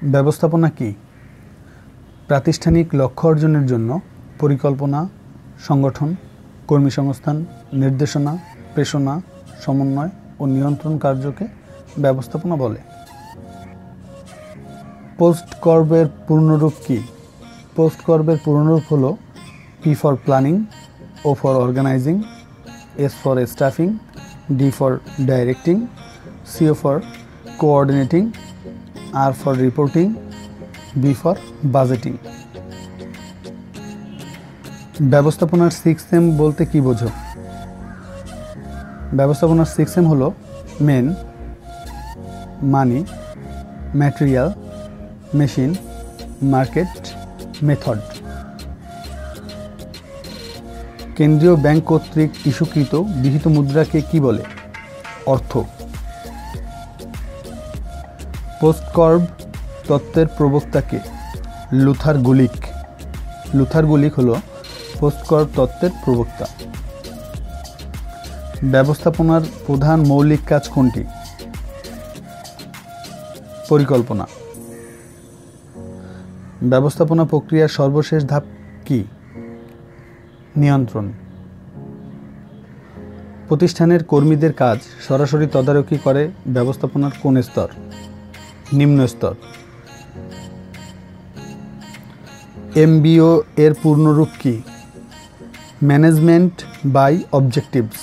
ব্যবস্থাপনা কি? প্রাতিষ্ঠানিক লক্ষ্য অর্জনের জন্য পরিকল্পনা, সংগঠন, কর্মীসংস্থান, নির্দেশনা, প্রেষণা, সমন্বয় ও নিয়ন্ত্রণ কার্যকে ব্যবস্থাপনা বলে। পোস্টকর্বের পূর্ণরূপ কি? পোস্টকর্বের পূর্ণরূপ হলো P for planning, O for organizing, S for staffing, D for directing, C for coordinating, R for reporting, B for budgeting। ব্যবস্থাপনার 6M বলতে কি বোঝো? ব্যবস্থাপনার 6M হলো মেন, মানি, ম্যাটেরিয়াল, মেশিন, মার্কেট, মেথড। কেন্দ্রীয় ব্যাংক কর্তৃক ইস্যুকৃত বিহিত মুদ্রাকে কি বলে? অর্থ। পোস্টকর্ব তত্ত্বের প্রবক্তাকে? লুথার গুলিক। লুথার গুলিক হলো পোস্টকর্ব তত্ত্বের প্রবক্তা। ব্যবস্থাপনার প্রধান মৌলিক কাজ কোনটি? পরিকল্পনা। ব্যবস্থাপনা প্রক্রিয়ার সর্বশেষ ধাপ কি? নিয়ন্ত্রণ। প্রতিষ্ঠানের কর্মীদের কাজ সরাসরি তদারকি করে ব্যবস্থাপনার কোন স্তর? নিম্ন স্তর। MBO এর পূর্ণরূপ কি? Management by objectives.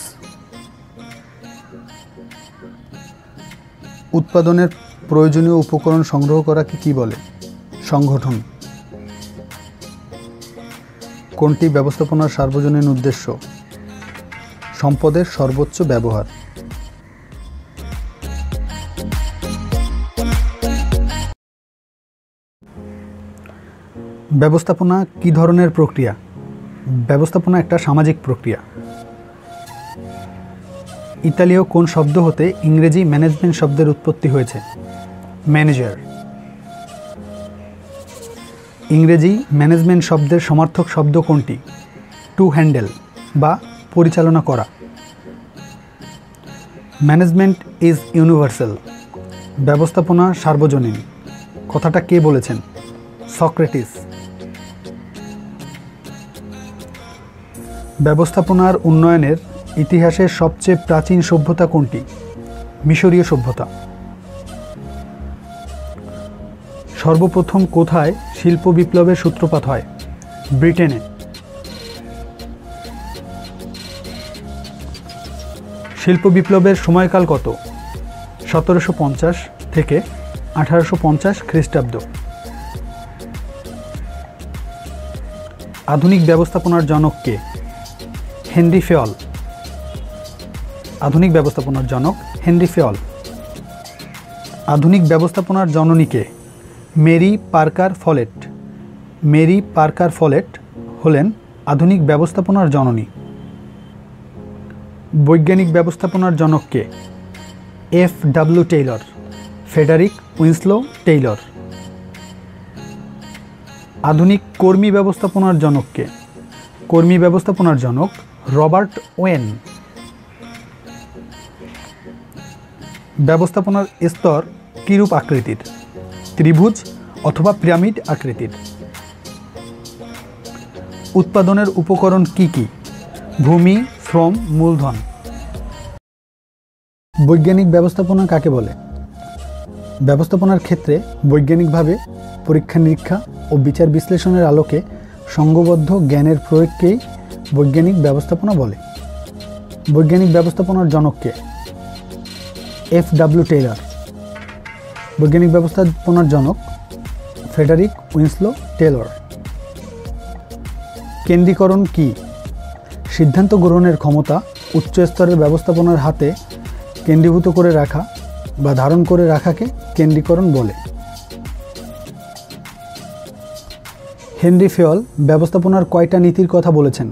উৎপাদনের প্রয়োজনীয় উপকরণ সংগ্রহ করাকে কি বলে? সংগঠন। কোনটি ব্যবস্থাপনার সার্বজনীন উদ্দেশ্য? সম্পদের সর্বোচ্চ ব্যবহার। ব্যবস্থাপনা কি ধরনের প্রক্রিয়া? ব্যবস্থাপনা একটা সামাজিক প্রক্রিয়া। ইতালীয় কোন শব্দ হতে ইংরেজি ম্যানেজমেন্ট শব্দের উৎপত্তি হয়েছে? ম্যানেজার। ইংরেজি ম্যানেজমেন্ট শব্দের সমার্থক শব্দ কোনটি? টু হ্যান্ডেল বা পরিচালনা করা। Management is universal. ব্যবস্থাপনা সার্বজনীন। কথাটা কে বলেছেন? সক্রেটিস। ব্যবস্থাপনার উন্নয়নের ইতিহাসের সবচেয়ে প্রাচীন সভ্যতা কোনটি? মিশরীয় সভ্যতা। সর্বপ্রথম কোথায় শিল্প বিপ্লবের সূত্রপাত হয়? ব্রিটেনে। শিল্প বিপ্লবের সময়কাল কত? 1750 থেকে 1850 খ্রিস্টাব্দ। আধুনিক ব্যবস্থাপনার জনক কে? Henry Fayol. আধুনিক ব্যবস্থাপনার জনক হেনরি ফেয়ল। আধুনিক ব্যবস্থাপনার জননী কে? Mary Parker Follett. Mary Parker Follett হলেন আধুনিক ব্যবস্থাপনার জননী। বৈজ্ঞানিক ব্যবস্থাপনার জনক কে? F.W. Taylor. Frederick Winslow Taylor. আধুনিক কর্মী ব্যবস্থাপনার জনক কে? কর্মী ব্যবস্থাপনার জনক রবার্ট ওয়েন। ব্যবস্থাপনার স্তর কিরূপ আকৃতির? ত্রিভুজ অথবা পিরামিড আকৃতির। উৎপাদনের উপকরণ কি কি? ভূমি, শ্রম, মূলধন। বৈজ্ঞানিক ব্যবস্থাপনা কাকে বলে? ব্যবস্থাপনার ক্ষেত্রে বৈজ্ঞানিকভাবে পরীক্ষা নিরীক্ষা ও বিচার বিশ্লেষণের আলোকে সংঘবদ্ধ জ্ঞানের প্রয়োগকেই বৈজ্ঞানিক ব্যবস্থাপনা বলে। বৈজ্ঞানিক ব্যবস্থাপনার জনককে? F.W. টেইলর। বৈজ্ঞানিক ব্যবস্থাপনার জনক ফ্রেডারিক উইন্সলো টেইলর। কেন্দ্রীকরণ কি? সিদ্ধান্ত গ্রহণের ক্ষমতা উচ্চ স্তরের ব্যবস্থাপনার হাতে কেন্দ্রীভূত করে রাখা বা ধারণ করে রাখাকে কেন্দ্রীকরণ বলে। হেনরি ফেয়ল ব্যবস্থাপনার কয়টা নীতির কথা বলেছেন?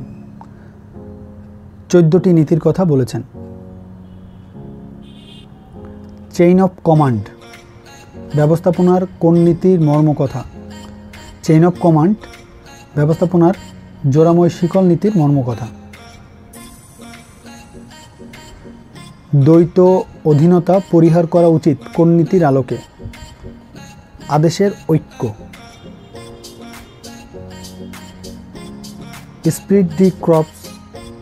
14টি নীতির কথা বলেছেন। চেইন অফ কমান্ড ব্যবস্থাপনার কোন নীতির মর্মকথা? চেইন অফ কমান্ড ব্যবস্থাপনার জোড়াময় শিকল নীতির মর্মকথা। দ্বৈত অধীনতা পরিহার করা উচিত কোন নীতির আলোকে? আদেশের ঐক্য। স্প্রিট দি ক্রপস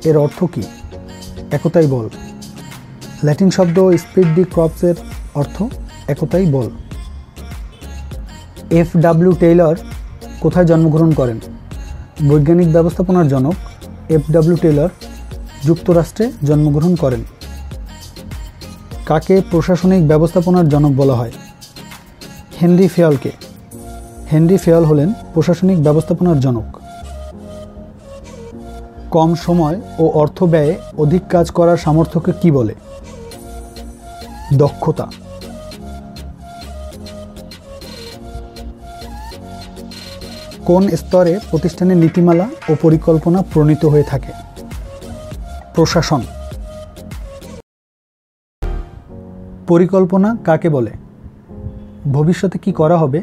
এর অর্থ কি? একতাই বল। ল্যাটিন শব্দ স্প্রিট দি ক্রপস এর অর্থ একতাই বল। এফ.ডব্লিউ. টেইলর কোথায় জন্মগ্রহণ করেন? বৈজ্ঞানিক ব্যবস্থাপনার জনক এফ.ডব্লিউ. টেইলর যুক্তরাষ্ট্রে জন্মগ্রহণ করেন। কাকে প্রশাসনিক ব্যবস্থাপনার জনক বলা হয়? হেনরি ফেয়লকে। হেনরি ফেয়ল হলেন প্রশাসনিক ব্যবস্থাপনার জনক। কম সময় ও অর্থ ব্যয়ে অধিক কাজ করার সামর্থ্যকে কি বলে? দক্ষতা। কোন স্তরে প্রতিষ্ঠানের নীতিমালা ও পরিকল্পনা প্রণীত হয়ে থাকে? প্রশাসন। পরিকল্পনা কাকে বলে? ভবিষ্যতে কি করা হবে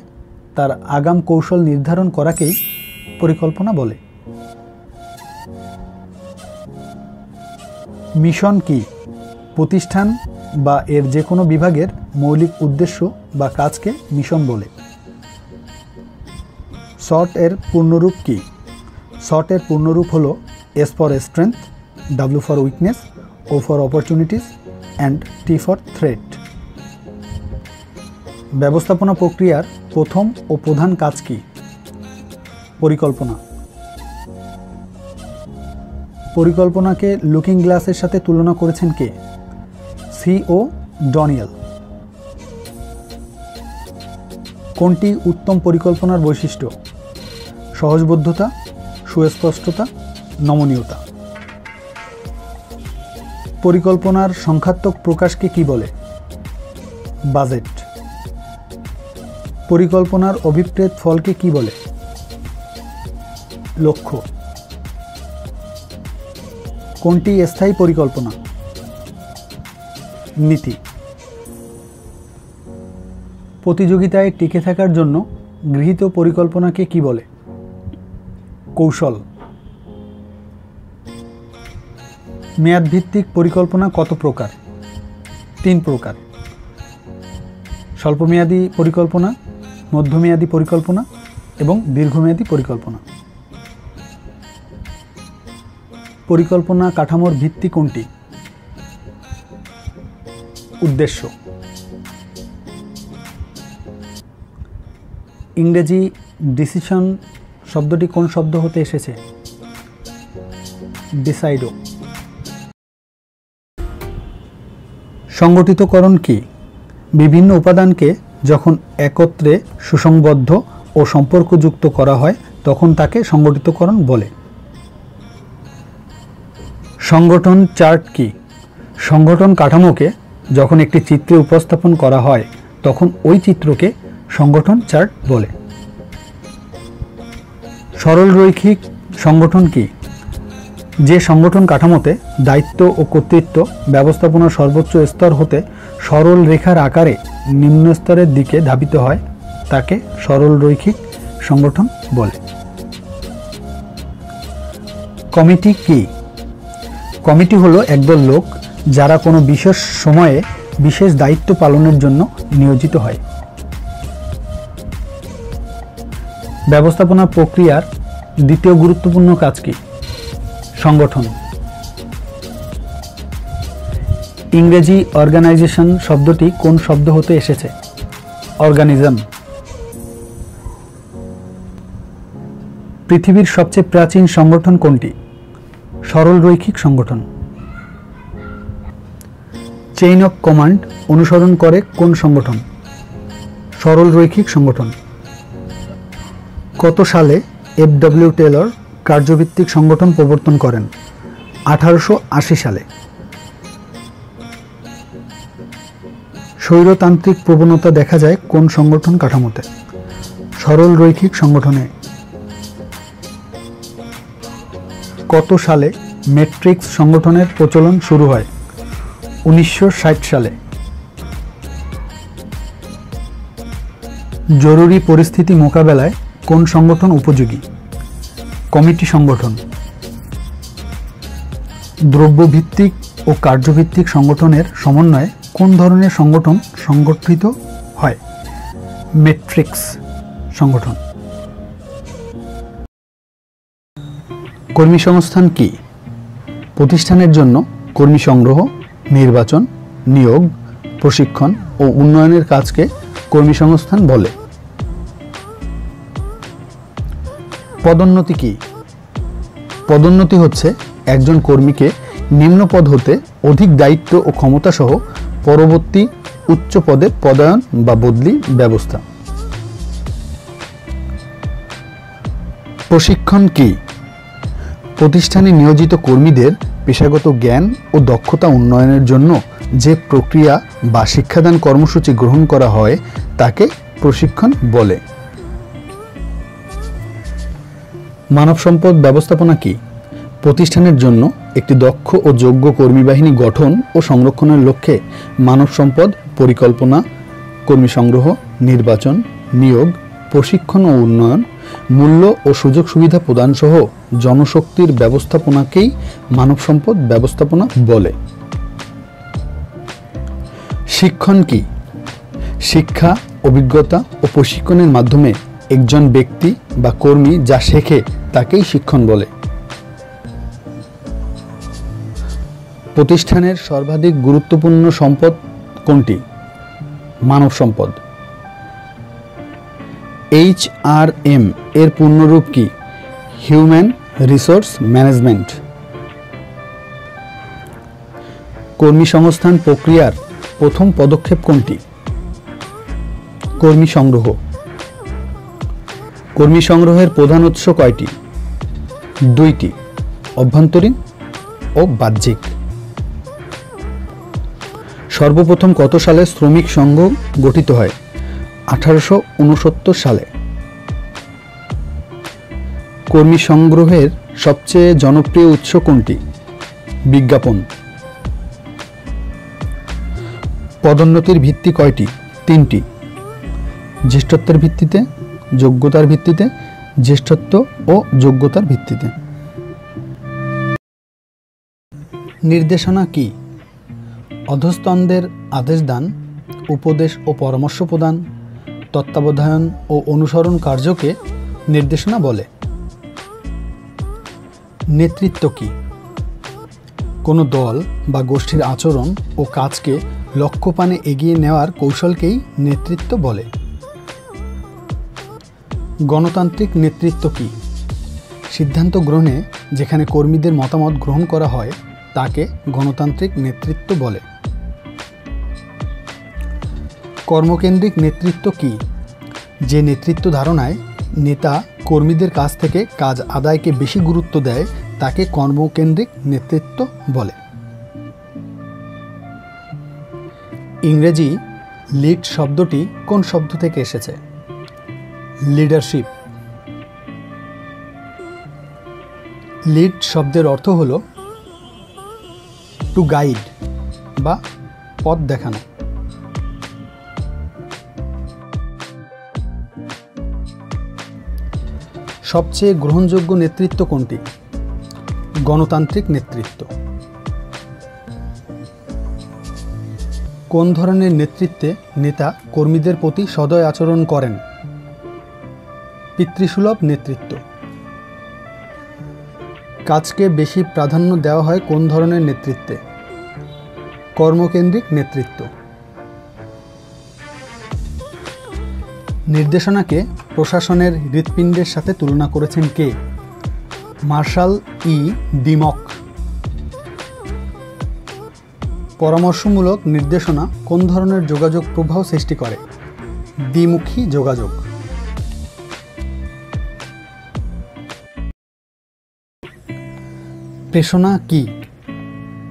তার আগাম কৌশল নির্ধারণ করাকেই পরিকল্পনা বলে। মিশন কি? প্রতিষ্ঠান বা এর যে কোনো বিভাগের মৌলিক উদ্দেশ্য বা কাজকে মিশন বলে। SWOT এর পূর্ণরূপ কি? SWOT এর পূর্ণরূপ হল S for strength, W for weakness, O for opportunities and T for threat. ব্যবস্থাপনা প্রক্রিয়ার প্রথম ও প্রধান কাজ কি? পরিকল্পনা। পরিকল্পনাকে লুকিং গ্লাসের সাথে তুলনা করেছেন কে? C.O. ডনিয়েল। কোনটি উত্তম পরিকল্পনার বৈশিষ্ট্য? সহজবোধ্যতা, সুস্পষ্টতা, নমনীয়তা। পরিকল্পনার সংখ্যাত্মক প্রকাশকে কি বলে? বাজেট। পরিকল্পনার অভিপ্রেত ফলকে কি বলে? লক্ষ্য। কোনটি স্থায়ী পরিকল্পনা? নীতি। প্রতিযোগিতায় টিকে থাকার জন্য গৃহীত পরিকল্পনাকে কি বলে? কৌশল। মেয়াদভিত্তিক পরিকল্পনা কত প্রকার? 3 প্রকার। স্বল্পমেয়াদী পরিকল্পনা, মধ্যমেয়াদী পরিকল্পনা এবং দীর্ঘমেয়াদী পরিকল্পনা। পরিকল্পনা কাঠামোর ভিত্তি কোনটি? উদ্দেশ্য। ইংরেজি ডিসিশন শব্দটি কোন শব্দ হতে এসেছে? ডিসাইডো। সংগঠিতকরণ কি? বিভিন্ন উপাদানকে যখন একত্রে সুসংবদ্ধ ও সম্পর্কযুক্ত করা হয় তখন তাকে সংগঠিতকরণ বলে। সংগঠন চার্ট কি? সংগঠন কাঠামোকে যখন একটি চিত্রে উপস্থাপন করা হয় তখন ওই চিত্রকে সংগঠন চার্ট বলে। সরল রৈখিক সংগঠন কি? যে সংগঠন কাঠামোতে দায়িত্ব ও কর্তৃত্ব ব্যবস্থাপনার সর্বোচ্চ স্তর হতে সরল রেখার আকারে নিম্ন স্তরের দিকে ধাবিত হয় তাকে সরল রৈখিক সংগঠন বলে। কমিটি কি? কমিটি হলো একদল লোক যারা কোনো বিশেষ সময়ে বিশেষ দায়িত্ব পালনের জন্য নিয়োজিত হয়। ব্যবস্থাপনা প্রক্রিয়ার দ্বিতীয় গুরুত্বপূর্ণ কাজ কি? সংগঠন। ইংরেজি অর্গানাইজেশন শব্দটি কোন শব্দ হতে এসেছে? অর্গানিজম। পৃথিবীর সবচেয়ে প্রাচীন সংগঠন কোনটি? সরল রৈখিক সংগঠন। চেইন অফ কমান্ড অনুসরণ করে কোন সংগঠন? সরল রৈখিক সংগঠন। কত সালে এফ.ডব্লিউ. টেইলর কার্যভিত্তিক সংগঠন প্রবর্তন করেন? 1880 সালে। স্বৈরতান্ত্রিক প্রবণতা দেখা যায় কোন সংগঠন কাঠামোতে? সরল রৈখিক সংগঠনে। কত সালে ম্যাট্রিক্স সংগঠনের প্রচলন শুরু হয়? 1960 সালে। জরুরি পরিস্থিতি মোকাবেলায় কোন সংগঠন উপযোগী? কমিটি সংগঠন। দ্রব্যভিত্তিক ও কার্যভিত্তিক সংগঠনের সমন্বয়ে কোন ধরনের সংগঠন সংগঠিত হয়? মেট্রিক্স সংগঠন। কর্মীসংস্থান কি? প্রতিষ্ঠানের জন্য কর্মী সংগ্রহ, নির্বাচন, নিয়োগ, প্রশিক্ষণ ও উন্নয়নের কাজকে কর্মীসংস্থান বলে। পদোন্নতি কি? পদোন্নতি হচ্ছে একজন কর্মীকে নিম্ন পদ হতে অধিক দায়িত্ব ও ক্ষমতা সহ পরবর্তী উচ্চ পদে পদায়ন বা বদলি ব্যবস্থা। প্রশিক্ষণ কি? প্রতিষ্ঠানে নিয়োজিত কর্মীদের পেশাগত জ্ঞান ও দক্ষতা উন্নয়নের জন্য যে প্রক্রিয়া বা শিক্ষাদান কর্মসূচি গ্রহণ করা হয় তাকে প্রশিক্ষণ বলে। মানব সম্পদ ব্যবস্থাপনা কি? প্রতিষ্ঠানের জন্য একটি দক্ষ ও যোগ্য কর্মী বাহিনী গঠন ও সংরক্ষণের লক্ষ্যে মানব সম্পদ পরিকল্পনা, কর্মী সংগ্রহ, নির্বাচন, নিয়োগ, প্রশিক্ষণ ও উন্নয়ন, মূল্য ও সুযোগ সুবিধা প্রদান সহ জনশক্তির ব্যবস্থাপনাকেই মানব সম্পদ ব্যবস্থাপনা বলে। শিক্ষণ কি? শিক্ষা, অভিজ্ঞতা ও প্রশিক্ষণের মাধ্যমে একজন ব্যক্তি বা কর্মী যা শেখে তাকেই শিক্ষণ বলে। প্রতিষ্ঠানের সর্বাধিক গুরুত্বপূর্ণ সম্পদ কোনটি? মানব সম্পদ। HRM এর পূর্ণরূপ কি? Human resource management. কর্মীসংস্থান প্রক্রিয়ার প্রথম পদক্ষেপ কোনটি? কর্মী সংগ্রহ। কর্মী সংগ্রহের প্রধান উৎস কয়টি? দুইটি, অভ্যন্তরীণ ও বাহ্যিক। সর্বপ্রথম কত সালে শ্রমিক সংঘ গঠিত হয়? 1869 সালে। কর্মী সংগ্রহের সবচেয়ে জনপ্রিয় উৎস কোনটি? বিজ্ঞাপন। পদোন্নতির ভিত্তি কয়টি? তিনটি, জ্যেষ্ঠত্বের ভিত্তিতে, যোগ্যতার ভিত্তিতে, জ্যেষ্ঠত্ব ও যোগ্যতার ভিত্তিতে। নির্দেশনা কি? অধস্তনদের আদেশ দান, উপদেশ ও পরামর্শ প্রদান, তত্ত্বাবধান ও অনুসরণ কার্যকে নির্দেশনা বলে। নেতৃত্ব কি? কোনো দল বা গোষ্ঠীর আচরণ ও কাজকে লক্ষ্যপানে এগিয়ে নেওয়ার কৌশলকেই নেতৃত্ব বলে। গণতান্ত্রিক নেতৃত্ব কি? সিদ্ধান্ত গ্রহণে যেখানে কর্মীদের মতামত গ্রহণ করা হয় তাকে গণতান্ত্রিক নেতৃত্ব বলে। কর্মকেন্দ্রিক নেতৃত্ব কি? যে নেতৃত্ব ধারণায় নেতা কর্মীদের কাছ থেকে কাজ আদায়কে বেশি গুরুত্ব দেয় তাকে কর্মকেন্দ্রিক নেতৃত্ব বলে। ইংরেজি লিড শব্দটি কোন শব্দ থেকে এসেছে? লিডারশিপ। লিড শব্দের অর্থ হল টু গাইড বা পথ দেখানো। সবচেয়ে গ্রহণযোগ্য নেতৃত্ব কোনটি? গণতান্ত্রিক নেতৃত্ব। কোন ধরনের নেতৃত্বে নেতা কর্মীদের প্রতি সদয় আচরণ করেন? পিতৃসুলভ নেতৃত্ব। কাজকে বেশি প্রাধান্য দেওয়া হয় কোন ধরনের নেতৃত্বে? কর্মকেন্দ্রিক নেতৃত্ব। নির্দেশনাকে প্রশাসনের হৃৎপিণ্ডের সাথে তুলনা করেছেন কে? মার্শাল ই. ডিমক। পরামর্শমূলক নির্দেশনা কোন ধরনের যোগাযোগ প্রবাহ সৃষ্টি করে? দ্বিমুখী যোগাযোগ। প্রেরণা কি?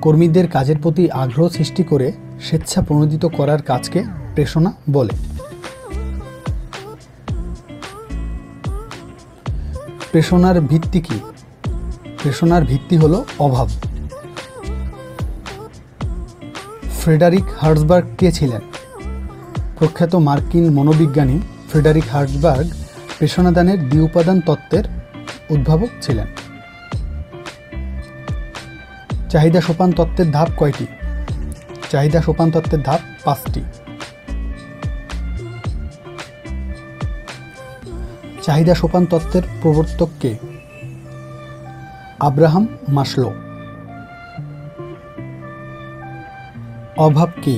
কর্মীদের কাজের প্রতি আগ্রহ সৃষ্টি করে স্বেচ্ছা প্রণোদিত করার কাজকে প্রেরণা বলে। প্রেরণার ভিত্তি কি? প্রেরণার ভিত্তি হলো অভাব। ফ্রেডারিক হার্জবার্গ কে ছিলেন? প্রখ্যাত মার্কিন মনোবিজ্ঞানী ফ্রেডারিক হার্জবার্গ প্রেরণাদানের দ্বি-উপাদান তত্ত্বের উদ্ভাবক ছিলেন। চাহিদা সোপান তত্ত্বের ধাপ কয়টি? চাহিদা সোপান তত্ত্বের ধাপ 5টি। চাহিদা সোপান তত্ত্বের প্রবর্তক কে? Abraham Maslow. অভাব কি?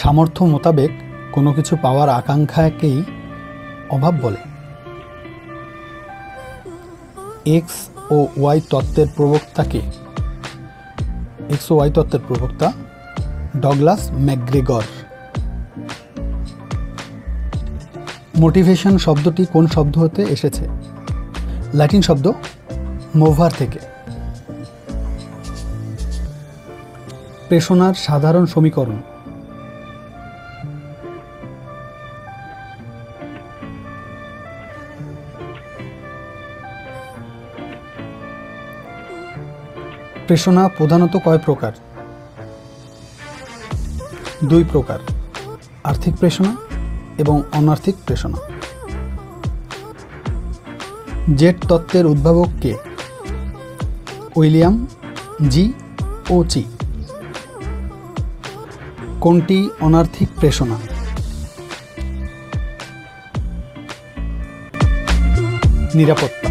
সামর্থ্য মোতাবেক কোনো কিছু পাওয়ার আকাঙ্ক্ষাকেই অভাব বলে। এক্স ও ওয়াই তত্ত্বের প্রবক্তা কে? এক্স ও ওয়াই তত্ত্বের প্রবক্তা ডগলাস ম্যাকগ্রেগর। মোটিভেশন শব্দটি কোন শব্দ হতে এসেছে? ল্যাটিন শব্দ মোভার থেকে। প্রেষণার সাধারণ সমীকরণ। প্রেষণা প্রধানত কয় প্রকার? 2 প্রকার, আর্থিক প্রেষণা এবং অনার্থিক প্রেষণা। জেট তত্ত্বের উদ্ভাবক কে? William G ওচি। কোনটি অনার্থিক প্রেষণা? নিরাপত্তা।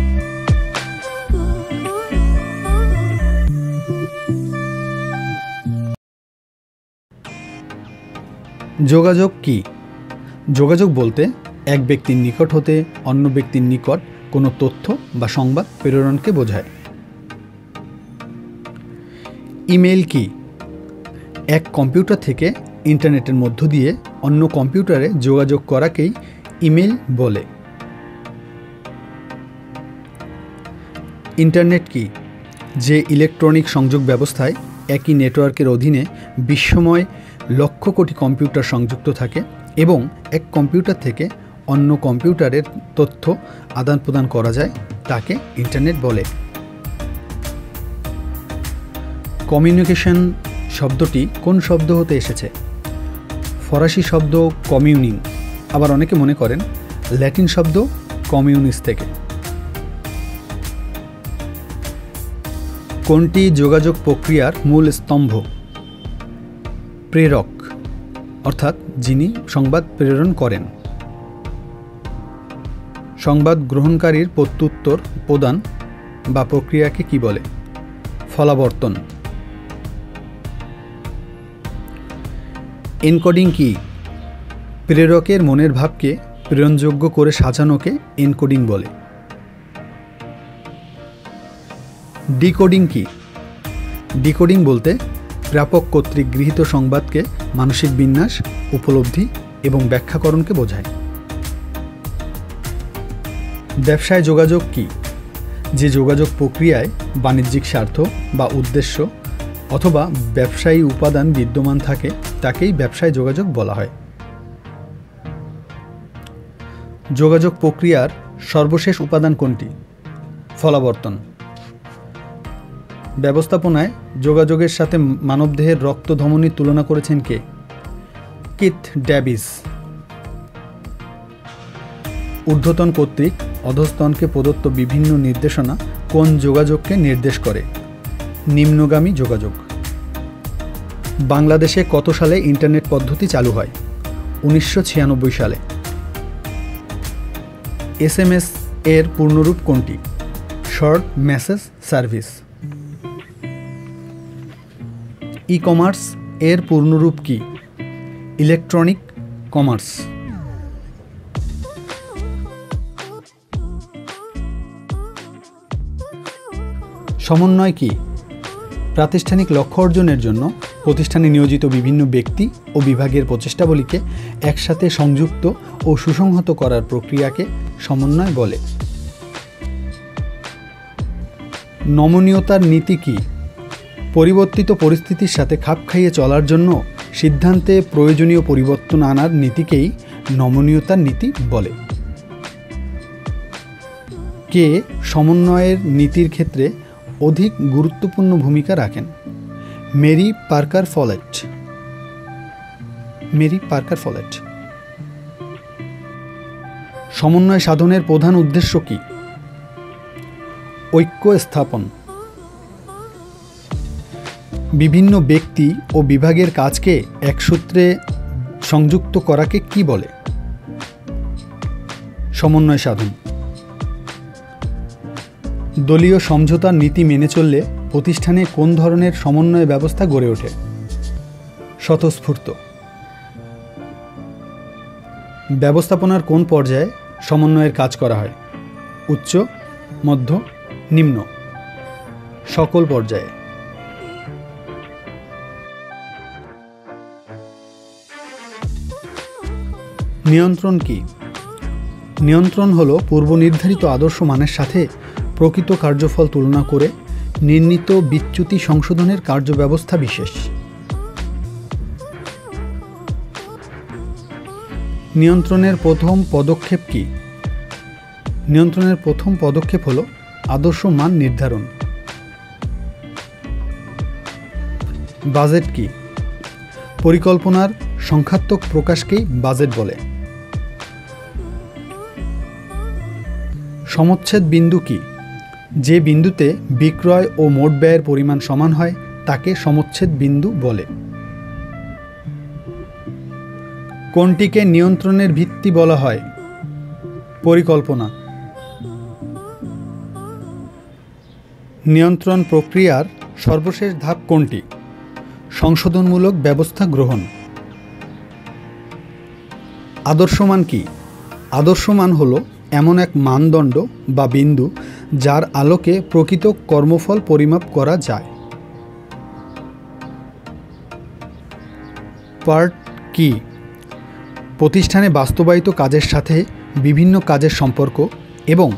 যোগাযোগ কি? যোগাযোগ বলতে এক ব্যক্তির নিকট হতে অন্য ব্যক্তির নিকট কোনো তথ্য বা সংবাদ প্রেরণকে বোঝায়। ইমেল কি? এক কম্পিউটার থেকে ইন্টারনেটের মধ্য দিয়ে অন্য কম্পিউটারে যোগাযোগ করাকেই ইমেল বলে। ইন্টারনেট কি? যে ইলেকট্রনিক সংযোগ ব্যবস্থায় একই নেটওয়ার্কের অধীনে বিশ্বময় লক্ষ কোটি কম্পিউটার সংযুক্ত থাকে এবং এক কম্পিউটার থেকে অন্য কম্পিউটারের তথ্য আদান প্রদান করা যায় তাকে ইন্টারনেট বলে। কমিউনিকেশন শব্দটি কোন শব্দ হতে এসেছে? ফরাসি শব্দ কমিউনিং, আবার অনেকে মনে করেন ল্যাটিন শব্দ কমিউনিস থেকে। কোনটি যোগাযোগ প্রক্রিয়ার মূল স্তম্ভ? প্রেরক, অর্থাৎ যিনি সংবাদ প্রেরণ করেন। সংবাদ গ্রহণকারীর প্রত্যুত্তর প্রদান বা প্রক্রিয়াকে কি বলে? ফলাবর্তন। এনকোডিং কি? প্রেরকের মনের ভাবকে প্রেরণযোগ্য করে সাজানোকে এনকোডিং বলে। ডিকোডিং কি? ডিকোডিং বলতে প্রাপক কর্তৃক গৃহীত সংবাদকে মানসিক বিন্যাস, উপলব্ধি এবং ব্যাখ্যাকরণকে বোঝায়। ব্যবসায় যোগাযোগ কি? যে যোগাযোগ প্রক্রিয়ায় বাণিজ্যিক স্বার্থ বা উদ্দেশ্য অথবা ব্যবসায়ী উপাদান বিদ্যমান থাকে তাকেই ব্যবসায় যোগাযোগ বলা হয়। যোগাযোগ প্রক্রিয়ার সর্বশেষ উপাদান কোনটি? ফলাবর্তন। ব্যবস্থাপনায় যোগাযোগের সাথে মানবদেহের রক্ত ধমনির তুলনা করেছেন কে? Keith Davies. ঊর্ধ্বতন কর্তৃক অধস্তনকে প্রদত্ত বিভিন্ন নির্দেশনা কোন যোগাযোগকে নির্দেশ করে? নিম্নগামী যোগাযোগ। বাংলাদেশে কত সালে ইন্টারনেট পদ্ধতি চালু হয়? 1996 সালে। SMS এর পূর্ণরূপ কোনটি? Short message service. E commerce এর পূর্ণরূপ কি? Electronic commerce. সমন্বয় কি? প্রাতিষ্ঠানিক লক্ষ্য অর্জনের জন্য প্রতিষ্ঠানে নিয়োজিত বিভিন্ন ব্যক্তি ও বিভাগের প্রচেষ্টাবলীকে একসাথে সংযুক্ত ও সুসংহত করার প্রক্রিয়াকে সমন্বয় বলে। নমনীয়তার নীতি কি? পরিবর্তিত পরিস্থিতির সাথে খাপ খাইয়ে চলার জন্য সিদ্ধান্তে প্রয়োজনীয় পরিবর্তন আনার নীতিকেই নমনীয়তার নীতি বলে। কে সমন্বয়ের নীতির ক্ষেত্রে অধিক গুরুত্বপূর্ণ ভূমিকা রাখেন? Mary Parker Follett. Mary Parker Follett. সমন্বয় সাধনের প্রধান উদ্দেশ্য কি? ঐক্য স্থাপন। বিভিন্ন ব্যক্তি ও বিভাগের কাজকে এক সূত্রে সংযুক্ত করাকে কি বলে? সমন্বয় সাধন। দলীয় সমঝোতার নীতি মেনে চললে প্রতিষ্ঠানে কোন ধরনের সমন্বয় ব্যবস্থা গড়ে ওঠে? স্বতঃস্ফূর্ত। ব্যবস্থাপনার কোন পর্যায়ে সমন্বয়ের কাজ করা হয়? উচ্চ, মধ্য, নিম্ন? সকল পর্যায়ে। নিয়ন্ত্রণ কি? নিয়ন্ত্রণ হলো পূর্বনির্ধারিত আদর্শ মানের সাথে প্রকৃত কার্যফল তুলনা করে নির্ণীত বিচ্যুতি সংশোধনের কার্যব্যবস্থা বিশেষ। নিয়ন্ত্রণের প্রথম পদক্ষেপ কি? নিয়ন্ত্রণের প্রথম পদক্ষেপ হলো আদর্শ মান নির্ধারণ। বাজেট কি? পরিকল্পনার সংখ্যাত্মক প্রকাশকেই বাজেট বলে। সমচ্ছেদ বিন্দু কি? যে বিন্দুতে বিক্রয় ও মোট ব্যয়ের পরিমাণ সমান হয় তাকে সমচ্ছেদ বিন্দু বলে। কোনটিকে নিয়ন্ত্রণের ভিত্তি বলা হয়? পরিকল্পনা। নিয়ন্ত্রণ প্রক্রিয়ার সর্বশেষ ধাপ কোনটি? সংশোধনমূলক ব্যবস্থা গ্রহণ। আদর্শমান কি? আদর্শমান হলো এমন এক মানদণ্ড বা বিন্দু যার আলোকে প্রকৃত কর্মফল পরিমাপ করা যায়। পার্ট কি? প্রতিষ্ঠানে বাস্তবায়িত কাজের সাথে বিভিন্ন কাজের সম্পর্ক এবং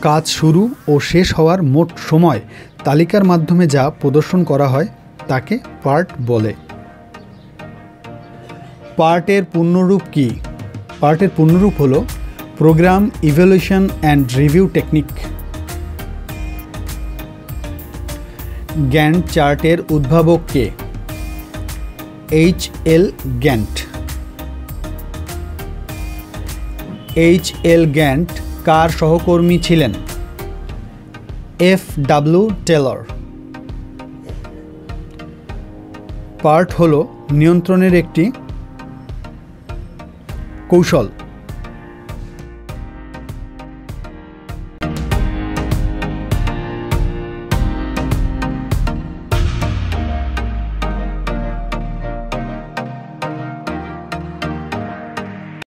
কাজ শুরু ও শেষ হওয়ার মোট সময় তালিকার মাধ্যমে যা প্রদর্শন করা হয় তাকে পার্ট বলে। পার্টের পূর্ণরূপ কি? পার্টের পূর্ণরূপ হলো program evaluation and review technique. Gantt চার্টের উদ্ভাবক কে? এইচ.এল. গ্যান্ট। এইচ.এল. গ্যান্ট কার সহকর্মী ছিলেন? এফ.ডব্লিউ. টেলর। পার্ট হলো নিয়ন্ত্রণের একটি কৌশল।